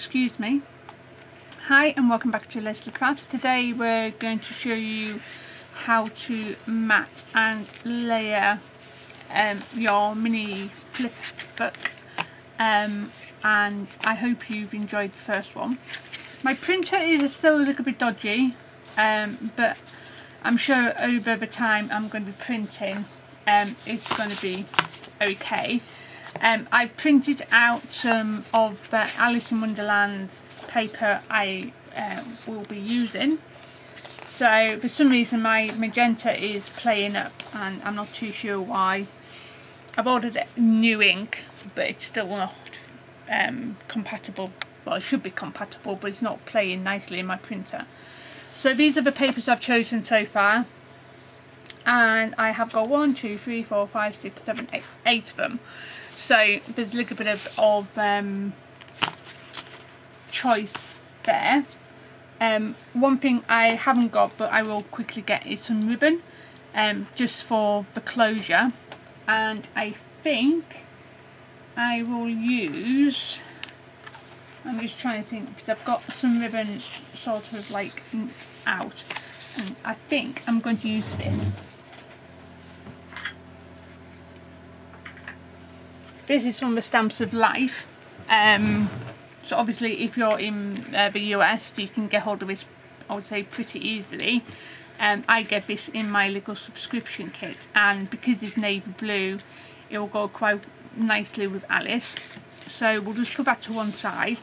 excuse me. Hi and welcome back to Leslie Crafts. Today we're going to show you how to mat and layer your mini flip book, and I hope you've enjoyed the first one. My printer is still a little bit dodgy, but I'm sure over the time I'm going to be printing it's going to be okay. I printed out some of the Alice in Wonderland paper I will be using. So for some reason my magenta is playing up and I'm not too sure why. I've ordered new ink, but it's still not compatible. Well, it should be compatible, but it's not playing nicely in my printer. So these are the papers I've chosen so far, and I have got 1, 2, 3, 4, 5, 6, 7, 8 of them. So there's a little bit of choice there. One thing I haven't got but I will quickly get is some ribbon, just for the closure, and I think I will use, I'm just trying to think because I've got some ribbon sort of like out, and I think I'm going to use this. This is from the Stamps of Life. So obviously if you're in the US you can get hold of this, I would say, pretty easily. I get this in my little subscription kit, and because it's navy blue it will go quite nicely with Alice. So we'll just put that to one side.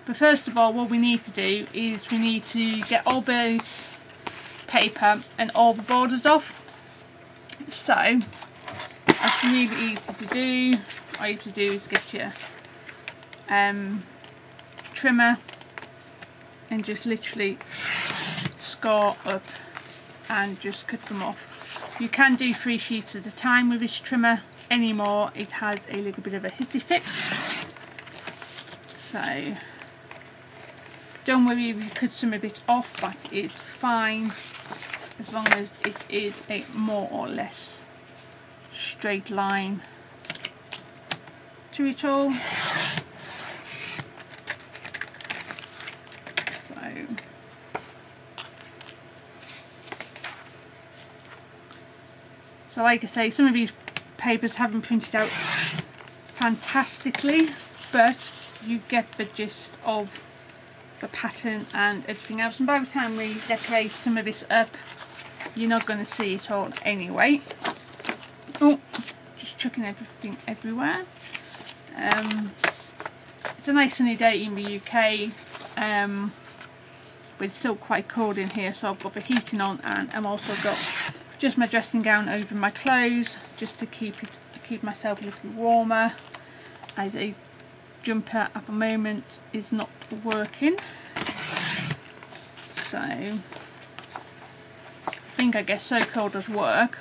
But first of all, what we need to do is we need to get all this paper and all the borders off. So that's really easy to do. All you have to do is get your trimmer and just literally score up and just cut them off. You can do 3 sheets at a time with this trimmer. Anymore, it has a little bit of a hissy fit. So don't worry if you cut some of it off, but it's fine as long as it is a more or less straight line to it all. So like I say, some of these papers haven't printed out fantastically, but you get the gist of the pattern and everything else, and by the time we decorate some of this up you're not going to see it all anyway. Oh, just chucking everything everywhere. It's a nice sunny day in the UK, but it's still quite cold in here, so I've got the heating on, and I've also got just my dressing gown over my clothes just to keep myself a little warmer, as a jumper at the moment is not working. So I think I get so cold at work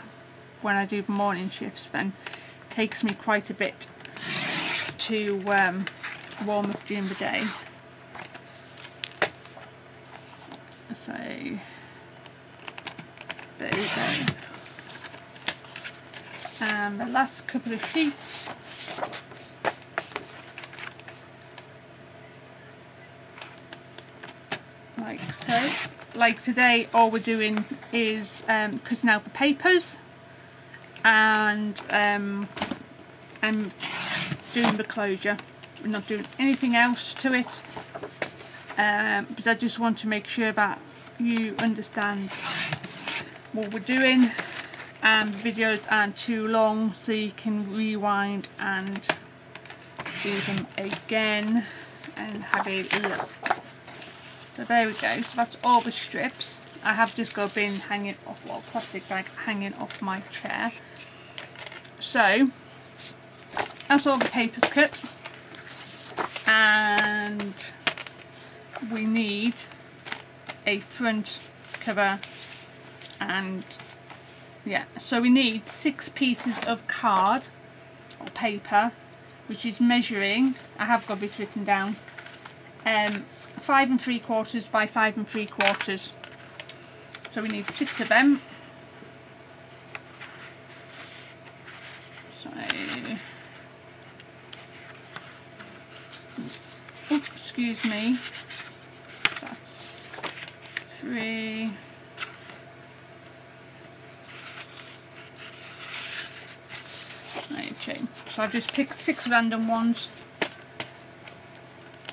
when I do the morning shifts, then it takes me quite a bit to warm up during the day. So there we go. And the last couple of sheets, like so. Like today, all we're doing is cutting out the papers and doing the closure. We're not doing anything else to it, but I just want to make sure that you understand what we're doing, and videos aren't too long so you can rewind and do them again and have a look. So there we go, so that's all the strips. I have just got a bin hanging off, well, plastic bag hanging off my chair. So that's all the papers cut, and we need a front cover, and yeah, so we need 6 pieces of card or paper, which is measuring, I have got this written down, 5 3/4 by 5 3/4. So we need 6 of them. So oops, excuse me, that's 3, okay, so I've just picked 6 random ones,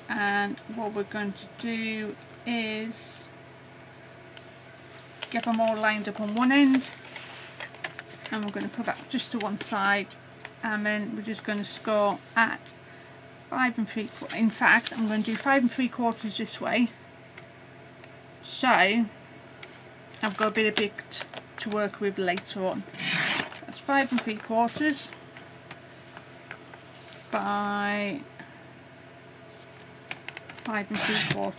and what we're going to do is get them all lined up on one end, and we're going to put that just to one side, and then we're just going to score at 5 3/4. In fact, I'm going to do 5 3/4 this way, so I've got a bit of bit to work with later on. That's 5 3/4 by 5 3/4.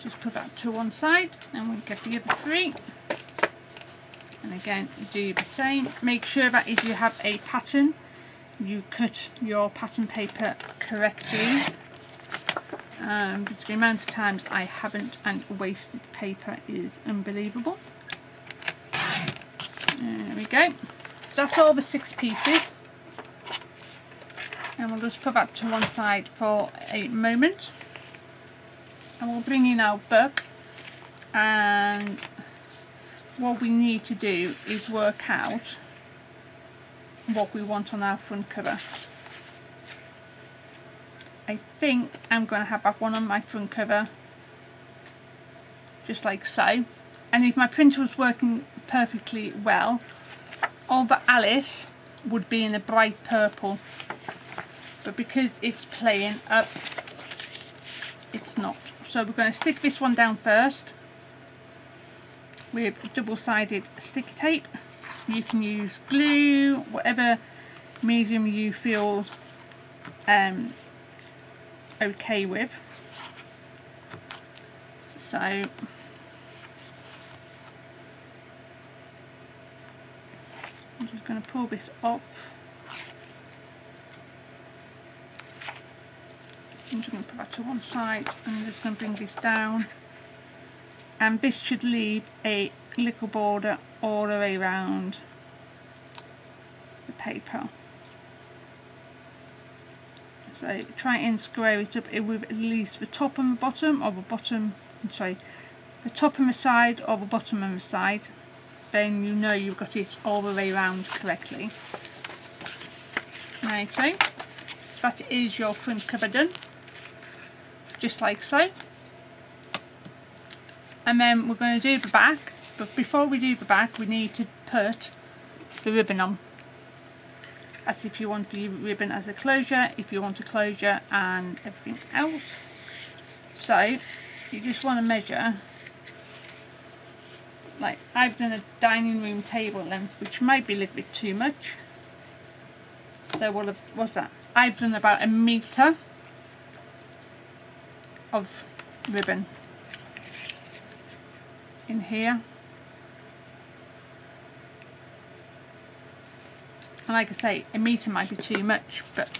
Just put that to one side, and we'll get the other 3. And again, do the same. Make sure that if you have a pattern, you cut your pattern paper correctly, because the amount of times I haven't and wasted paper is unbelievable. There we go. So that's all the 6 pieces, and we'll just put that to one side for a moment, and we'll bring in our book, and what we need to do is work out what we want on our front cover. I think I'm going to have that one on my front cover, just like so. And if my printer was working perfectly well, over Alice would be in a bright purple, but because it's playing up, it's not. So we're going to stick this one down first with double-sided sticky tape. You can use glue, whatever medium you feel okay with. So I'm just going to pull this off. I'm just going to put that to one side, and I'm just going to bring this down, and this should leave a little border all the way around the paper. So try and square it up with at least the top and the bottom, or the bottom, sorry, the top and the side, or the bottom and the side. Then you know you've got it all the way around correctly. Okay, that is your front cover done, just like so. And then we're going to do the back, but before we do the back we need to put the ribbon on, as if you want the ribbon as a closure, if you want a closure and everything else. So you just want to measure, like I've done a dining room table length, which might be a little bit too much. So what's that? I've done about 1 metre of ribbon in here, and like I say, 1 metre might be too much, but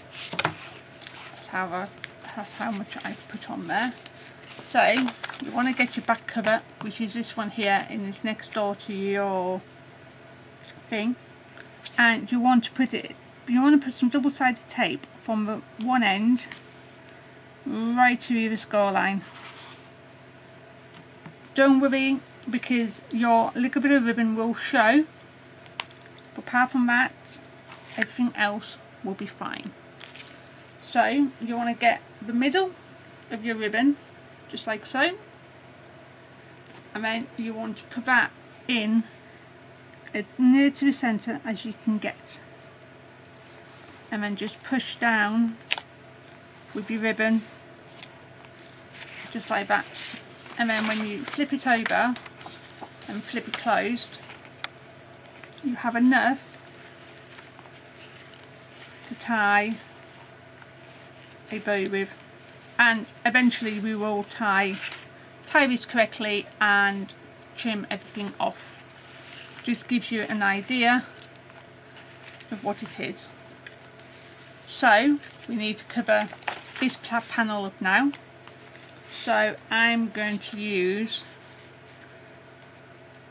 that's how much I've put on there. So you want to get your back cover, which is this one here, and it's next door to your thing, and you want to put some double-sided tape from the one end right to the score line. Don't worry, because your little bit of ribbon will show, but apart from that, everything else will be fine. So you want to get the middle of your ribbon, just like so, and then you want to put that in as near to the centre as you can get, and then just push down with your ribbon, just like that. And then when you flip it over and flip it closed, you have enough to tie a bow with, and eventually we will tie this correctly and trim everything off. Just gives you an idea of what it is. So we need to cover this panel up now. So I'm going to use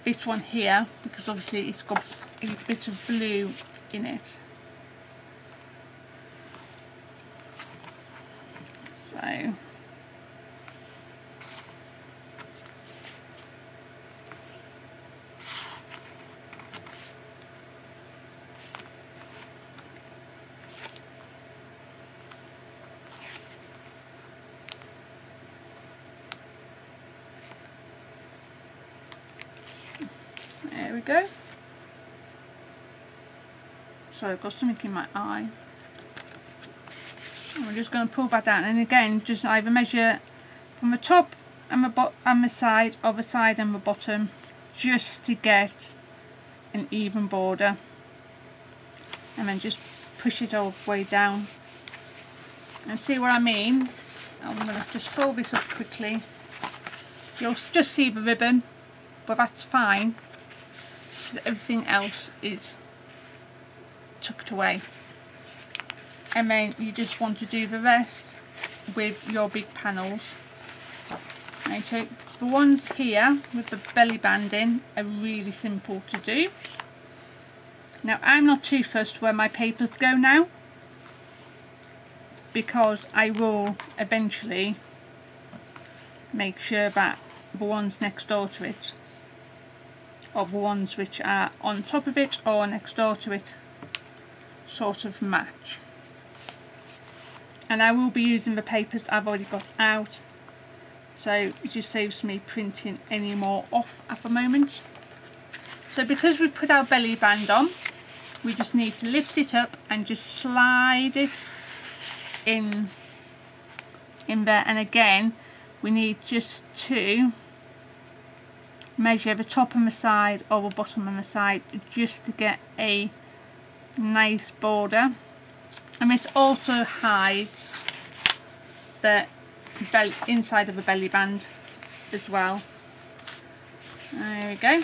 this one here, because obviously it's got a bit of blue in it. there we go. Sorry, I've got something in my eye. And we're just going to pull that down, and again just either measure from the top and the side, or the side and the bottom, just to get an even border, and then just push it all the way down. And see what I mean? I'm going to just fold this up quickly. You'll just see the ribbon, but that's fine. Everything else is tucked away, and then you just want to do the rest with your big panels. Okay, so the ones here with the belly banding are really simple to do. Now I'm not too fussed where my papers go now, because I will eventually make sure that the ones next door to it, or the ones which are on top of it or next door to it, sort of match. And I will be using the papers I've already got out, so it just saves me printing any more off at the moment. So because we've put our belly band on, we just need to lift it up and just slide it in there, and again we need just to measure the top and the side, or the bottom and the side, just to get a nice border. And this also hides the inside of the belly band as well. There we go.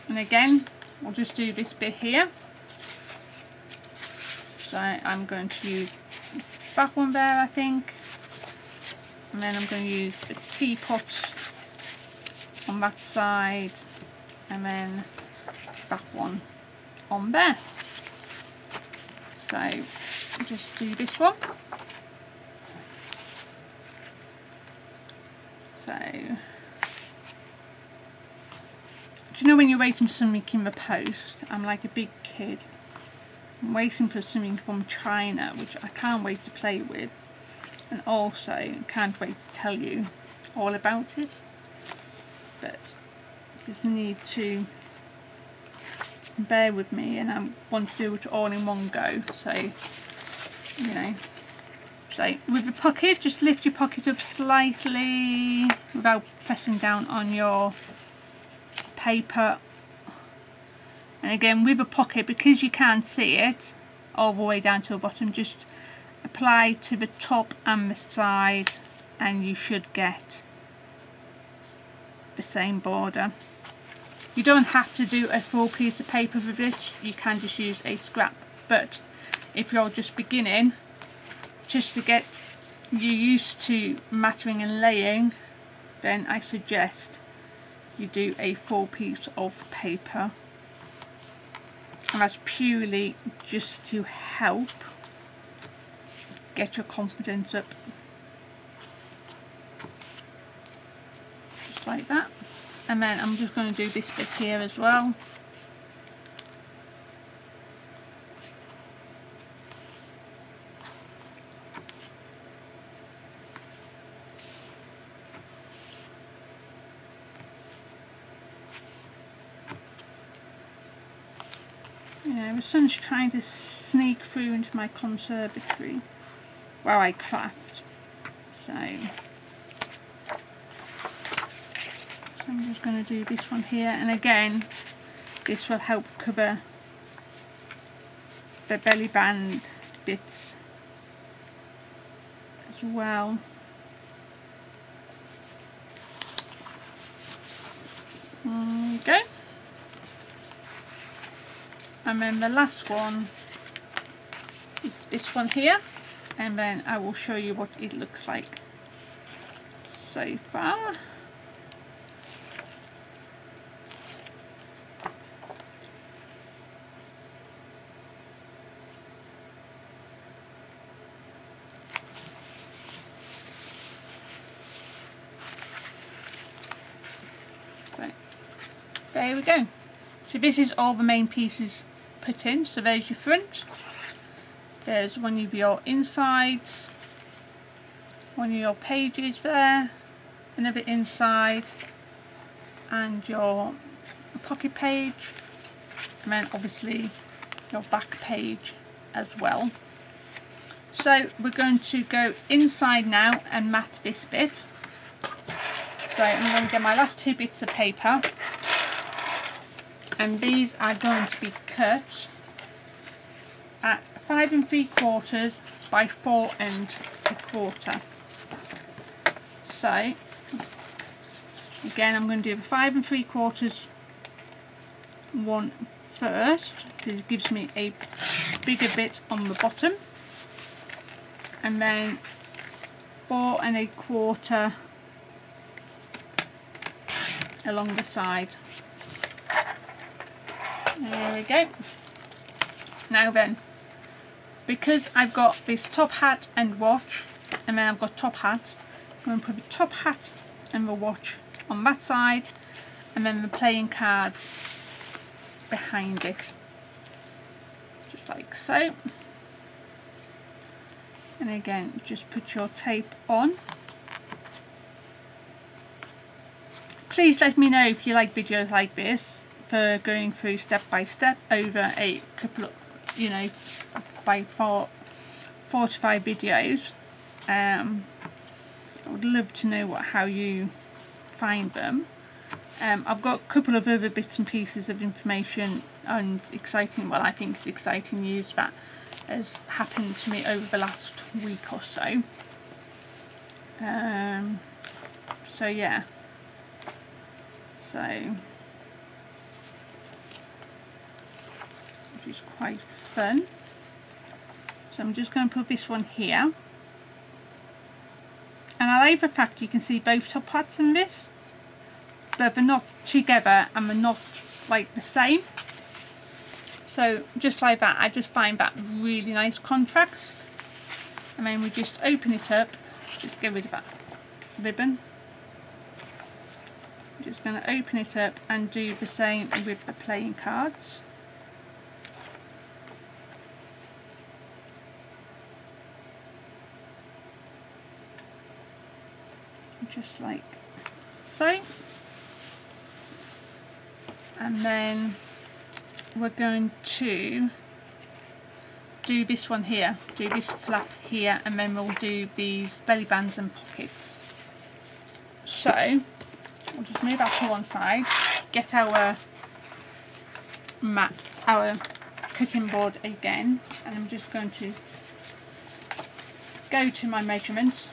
And again we'll just do this bit here. So I'm going to use that one there, I think, and then I'm going to use the teapots on that side, and then that one on there. So just do this one. So, do you know when you're waiting for something in the post? I'm like a big kid. I'm waiting for something from China, which I can't wait to play with, and also can't wait to tell you all about it. But just need to bear with me, and I want to do it all in one go. So, you know, so with the pocket, just lift your pocket up slightly without pressing down on your paper. And again with a pocket, because you can't see it all the way down to the bottom, just apply to the top and the side, and you should get the same border. You don't have to do a full piece of paper with this, you can just use a scrap, but if you're just beginning, just to get you used to mattering and laying, then I suggest you do a full piece of paper. And that's purely just to help get your confidence up. Just like that. And then I'm just going to do this bit here as well. Yeah, the sun's trying to sneak through into my conservatory where I craft. So I'm just going to do this one here, and again this will help cover the belly band bits as well. Okay, and then the last one is this one here, and then I will show you what it looks like so far. there we go. So this is all the main pieces put in. So there's your front, there's one of your insides, one of your pages there, another inside, and your pocket page, and then obviously your back page as well. So we're going to go inside now and mat this bit. So I'm going to get my last 2 bits of paper, and these are going to be cut at 5 3/4 by 4 1/4. So again, I'm going to do the 5 3/4 one first, because it gives me a bigger bit on the bottom, and then 4 1/4 along the side. There we go. Now then, because I've got this top hat and watch, and then I've got top hat, I'm going to put the top hat and the watch on that side, and then the playing cards behind it, just like so. And again, just put your tape on. Please let me know if you like videos like this, for going through step by step over a couple of, you know, by 4 to 5 videos. I would love to know how you find them. I've got a couple of other bits and pieces of information and exciting, well, I think it's exciting news that has happened to me over the last week or so. So yeah, so which is quite fun. So I'm just going to put this one here, and I like the fact you can see both top hats in this, but they're not together and they're not like the same. So just like that, I just find that really nice contrast. And then we just open it up, just get rid of that ribbon. I'm just going to open it up and do the same with the playing cards. Just like so. And then we're going to do this one here, do this flap here, and then we'll do these belly bands and pockets. So we'll just move that to one side, get our mat, our cutting board again, and I'm just going to go to my measurements.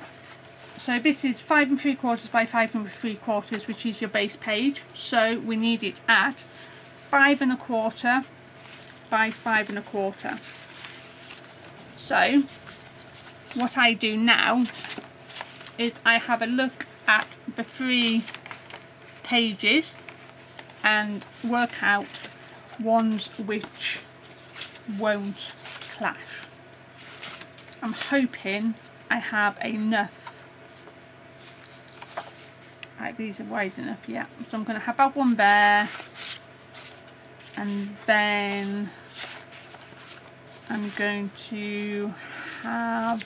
So this is 5 3/4 by 5 3/4, which is your base page. So we need it at 5 1/4 by 5 1/4. So what I do now is I have a look at the 3 pages and work out ones which won't clash. I'm hoping I have enough. Right, these are wide enough, yeah. So I'm going to have that one there, and then I'm going to have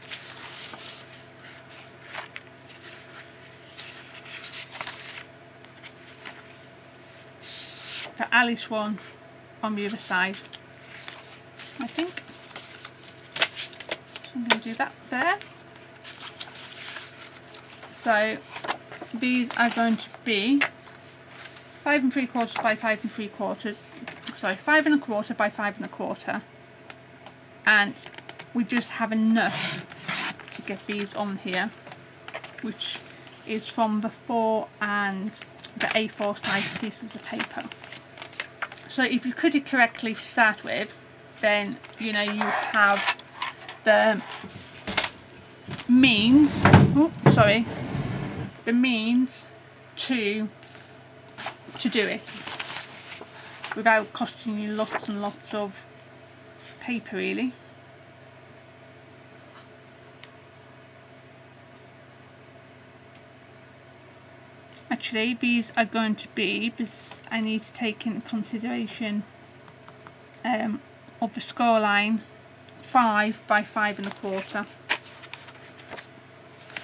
the Alice one on the other side, I think. So I'm going to do that there. So these are going to be 5 3/4 by 5 3/4, sorry, 5 1/4 by 5 1/4, and we just have enough to get these on here, which is from the 4 and the A4 size pieces of paper. So if you cut it correctly to start with, then you know you have the means, the means to do it without costing you lots and lots of paper, really. Actually, these are going to be, I need to take into consideration of the scoreline 5 by 5 1/4.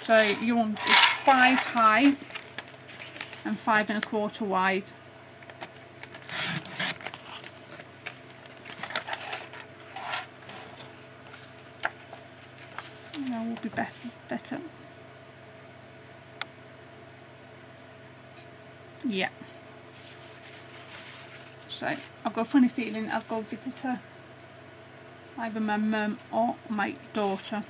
So you want it's 5 high and 5 1/4 wide. That will be better. Yeah. So I've got a funny feeling I'll go visit her, either my mum or my daughter.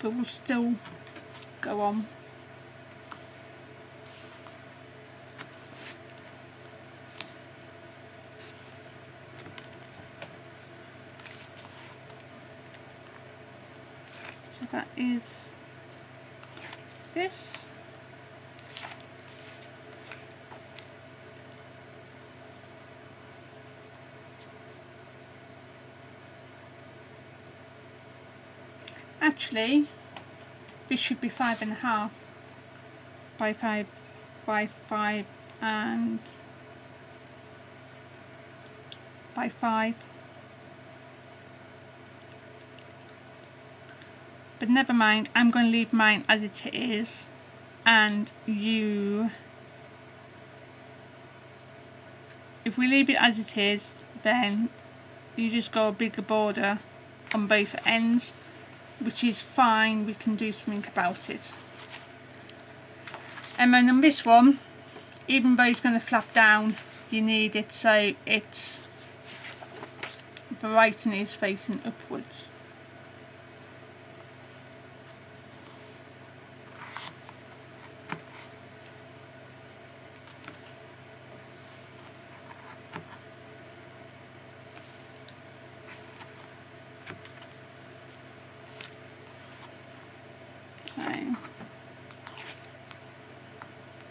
But we'll still go on. So that is this. Actually, this should be 5 1/2 by 5 by 5 and by 5. But never mind, I'm going to leave mine as it is, and if we leave it as it is, then you just go a bigger border on both ends, which is fine. We can do something about it. And then on this one, even though it's going to flap down, you need it so it's the writing is facing upwards.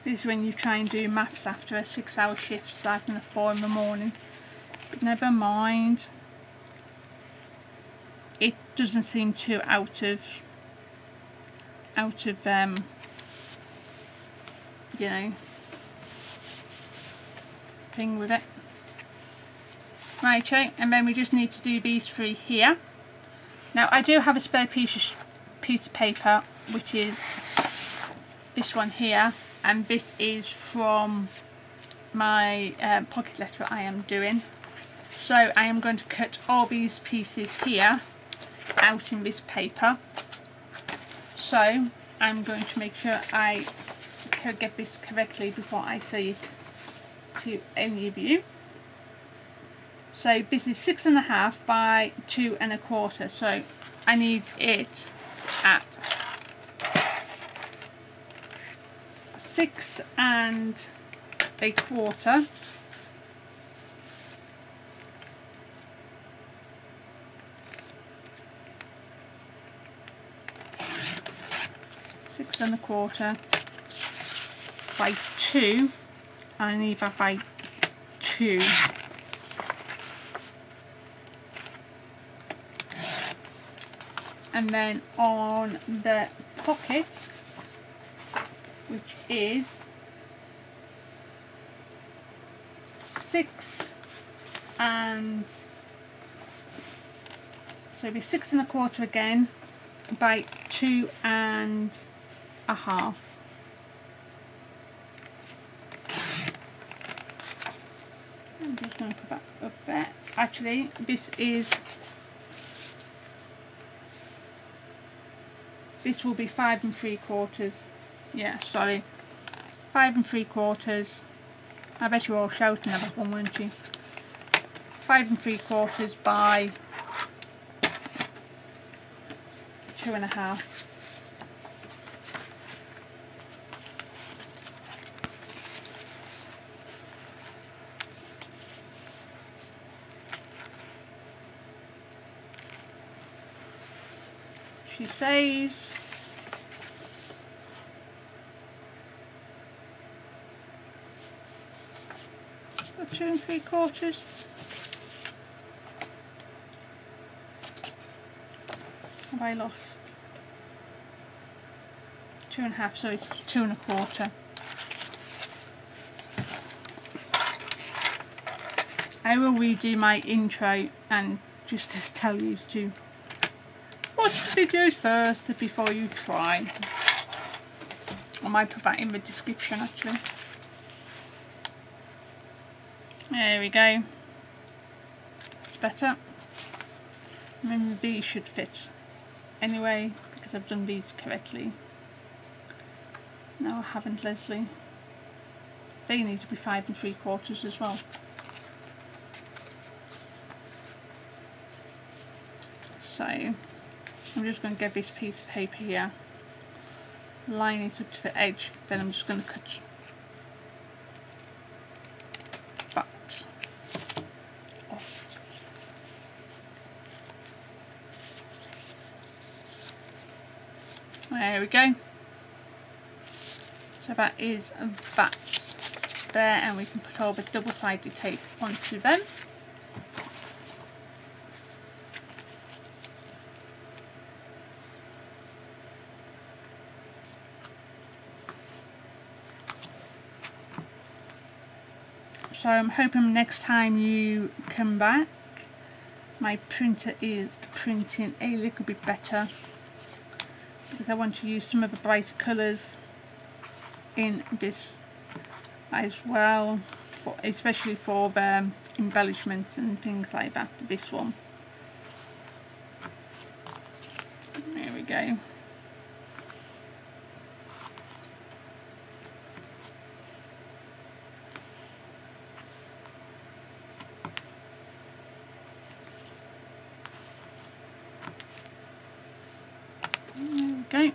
This is when you try and do maths after a 6-hour shift starting at 4 in the morning. But never mind. It doesn't seem too out of you know, thing with it. Right, and then we just need to do these 3 here. Now I do have a spare piece of paper, which is this one here, and this is from my pocket letter I am doing. So I am going to cut all these pieces here out in this paper. So I'm going to make sure I get this correctly before I say it to any of you. So this is 6 1/2 by 2 1/4. So I need it at 6 1/4. Six and a quarter by 2. I need that by 2. And then on the pocket, which is 6 and so it'll be 6 1/4 again by 2 1/2. I'm just going to put that up there. Actually, this will be 5 3/4. Yeah, sorry, 5 3/4. I bet you're all shouting at that one, weren't you? 5 3/4 by 2 1/2. She says 2 3/4. Have I lost 2 1/2? So it's 2 1/4. I will redo my intro and just to tell you to watch the videos first before you try. I might put that in the description actually. There we go. It's better. And then these should fit anyway because I've done these correctly. No, I haven't, Leslie. They need to be 5 3/4 as well. So I'm just going to get this piece of paper here, line it up to the edge, then I'm just going to cut that off. There we go. So that is that there, and we can put all the double-sided tape onto them. So I'm hoping next time you come back my printer is printing a little bit better, because I want to use some of the brighter colours in this as well, especially for the embellishments and things like that for this one. There we go. Okay,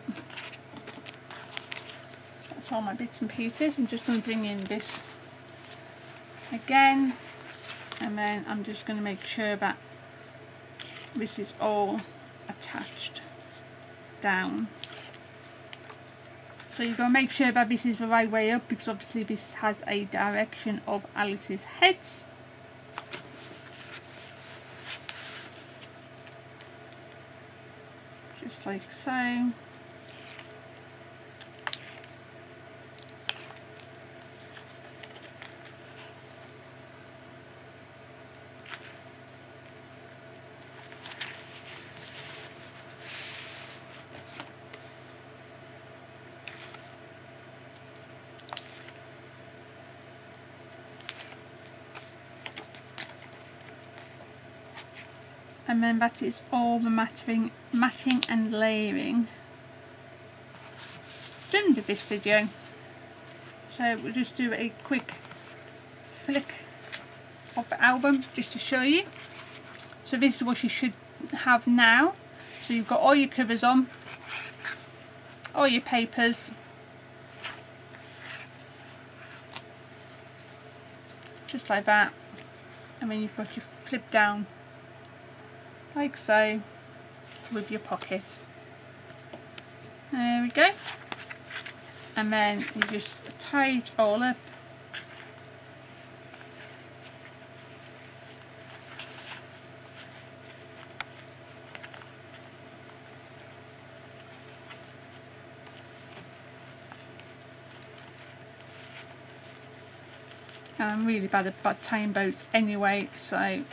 that's all my bits and pieces. I'm just going to bring in this again, and then I'm just going to make sure that this is all attached down. So you've got to make sure that this is the right way up, because obviously this has a direction of Alice's heads. Just like so. And then that is all the matting and layering done with this video. So we'll just do a quick flick of the album just to show you. So this is what you should have now. So you've got all your covers on, all your papers, just like that, and then you've got your flip down like so with your pocket. There we go. And then you just tie it all up. And I'm really bad at tying bows anyway, so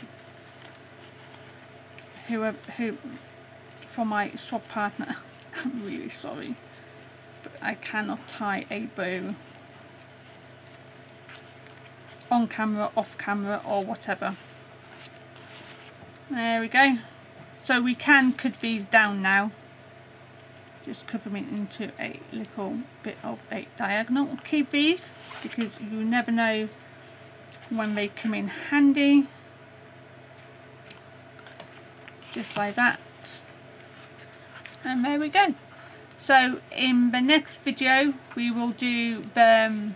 for my swap partner, I'm really sorry, but I cannot tie a bow on camera, off camera, or whatever. There we go. So we can cut these down now. Just cut them into a little bit of a diagonal. Keep these because you never know when they come in handy. Just like that, and there we go. So in the next video we will do the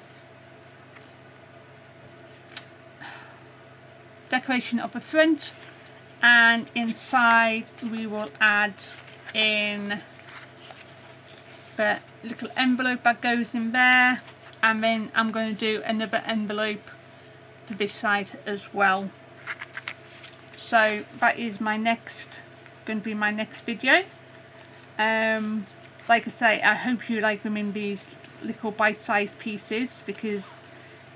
decoration of the front, and inside we will add in the little envelope that goes in there, and then I'm going to do another envelope for this side as well. So that is going to be my next video. Like I say, I hope you like them in these little bite-sized pieces, because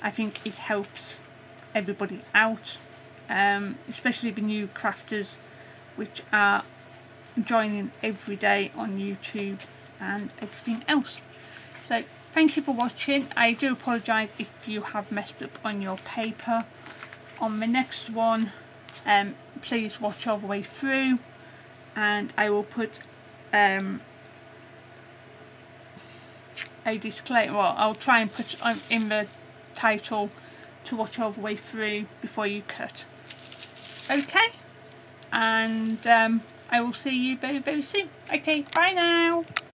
I think it helps everybody out. especially the new crafters which are joining every day on YouTube and everything else. So thank you for watching. I do apologise if you have messed up on your paper. On the next one, please watch all the way through, and I will put a disclaimer. Well, I'll try and put in the title to watch all the way through before you cut. Okay, and I will see you very, very soon. Okay, bye now.